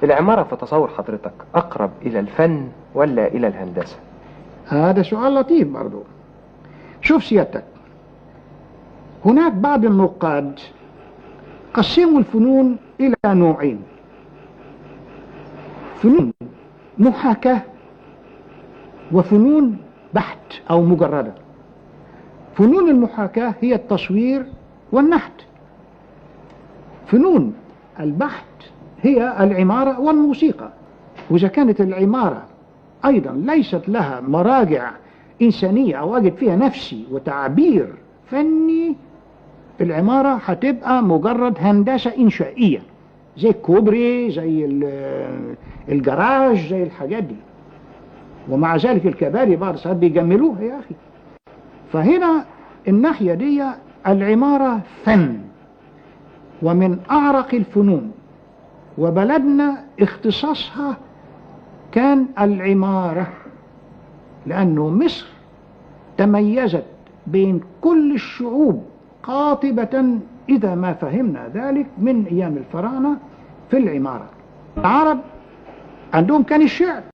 العمارة في تصور حضرتك أقرب إلى الفن ولا إلى الهندسة؟ هذا سؤال لطيف برضو. شوف سيادتك، هناك بعض النقاد قسموا الفنون إلى نوعين: فنون محاكاة وفنون بحت أو مجردة. فنون المحاكاة هي التصوير والنحت. فنون البحت هي العمارة والموسيقى. وإذا كانت العمارة أيضا ليست لها مراجع إنسانية أو أجد فيها نفسي وتعبير فني، العمارة هتبقى مجرد هندسة إنشائية، زي الكوبري، زي الجراج، زي الحاجات دي. ومع ذلك الكباري بعض ساعات بيجملوها يا أخي. فهنا الناحية دي العمارة فن ومن أعرق الفنون، وبلدنا اختصاصها كان العمارة، لأنه مصر تميزت بين كل الشعوب قاطبة إذا ما فهمنا ذلك من أيام الفراعنة في العمارة. العرب عندهم كان الشعر،